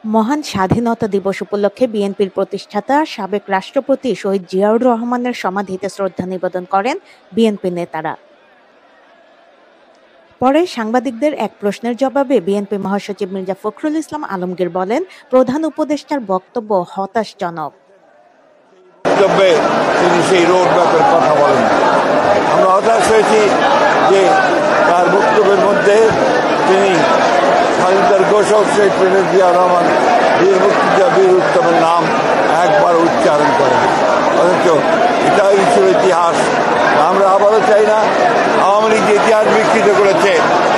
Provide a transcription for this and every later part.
মহান স্বাধীনতা দিবস উপলক্ষে বিএনপির প্রতিষ্ঠাতা সাবেক রাষ্ট্রপতি শহীদ জিয়াউর রহমানের সমাধিতে শ্রদ্ধা নিবেদন করেন বিএনপি নেতারা। পরে সাংবাদিকদের এক প্রশ্নের জবাবে বিএনপি মহাসচিব মির্জা ফখরুল ইসলাম আলমগীর বলেন, প্রধান উপদেষ্টার বক্তব্য হতাশজনক। তিনি সেই রোড ম্যাপের কথা বলেন। আমরা হতাশ হয়েছি যে তার বক্তব্যের মধ্যে তিনি স্বাধীনতার ঘোষক শহীদ প্রেসিডেন্ট জিয়াউর রহমান বীর মুক্তিযোদ্ধা বীর উত্তমের নাম একবার উচ্চারণ করেন। অথচ এটাই ছিল ইতিহাস। আমরা আবারও চাই না আওয়ামী লীগ যে ইতিহাস বিকৃত করেছে,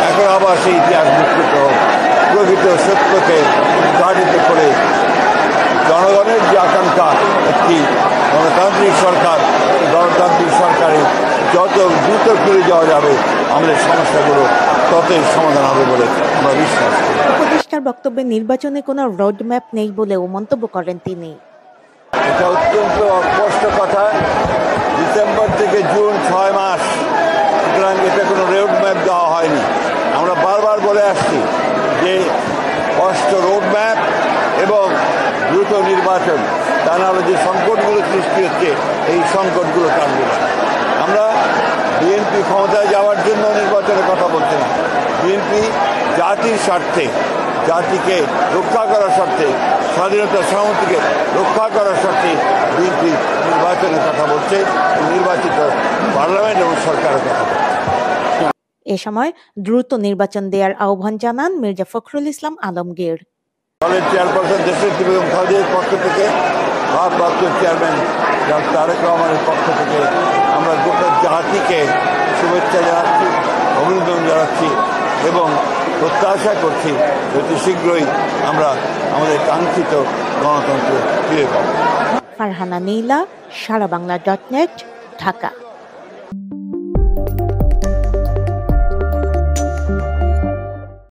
এখন আবার সেই ইতিহাস বিকৃত হোক। প্রকৃত সত্যকে উদ্ঘাটিত করে জনগণের যে আকাঙ্ক্ষা একটি গণতান্ত্রিক সরকার, গণতান্ত্রিক সরকারে যত দ্রুত ফিরে যাওয়া যাবে আমাদের সমস্যাগুলো ততই সমাধান হবে বলে আমরা বিশ্বাস করি। উপদেষ্টার বক্তব্যে নির্বাচনে কোনো রোডম্যাপ নেই বলেও মন্তব্য করেন তিনি। এটা অত্যন্ত স্পষ্ট কথা। ডিসেম্বর থেকে জুন 6 মাস, সুতরাং এটা কোনো রোডম্যাপ দেওয়া হয়নি। আমরা বারবার বলে আসছি যে স্পষ্ট রোডম্যাপ এবং দ্রুত নির্বাচন, তা নাহলে যে সংকটগুলো সৃষ্টি হচ্ছে এই সংকটগুলো কাটবে না। আমরা বিএনপি ক্ষমতায় যাওয়ার জন্য নির্বাচনের কথা বলছি না। বিএনপি জাতির স্বার্থে, জাতিকে রক্ষা করার স্বার্থে, স্বাধীনতা সামর্থ্যকে রক্ষা করার স্বার্থে বিএনপি নির্বাচনের কথা বলছে, নির্বাচিত পার্লামেন্ট এবং সরকারের কথা বলছে। এ সময় দ্রুত নির্বাচন দেওয়ার আহ্বান জানান মির্জা ফখরুল ইসলাম আলমগীর। দলের চেয়ারপারসন দেশনেত্রী বেগম খালেদা পক্ষ থেকে, ভারপ্রাপ্ত চেয়ারম্যান তারেক রহমানের পক্ষ থেকে আমরা গোটা জাতিকে শুভেচ্ছা জানাচ্ছি, অভিনন্দন জানাচ্ছি এবং প্রত্যাশা করছি অতি শীঘ্রই আমরা আমাদের কাঙ্ক্ষিত গণতন্ত্র ফিরে পাব। ফারহানা নীলা, সারা বাংলা .net, ঢাকা।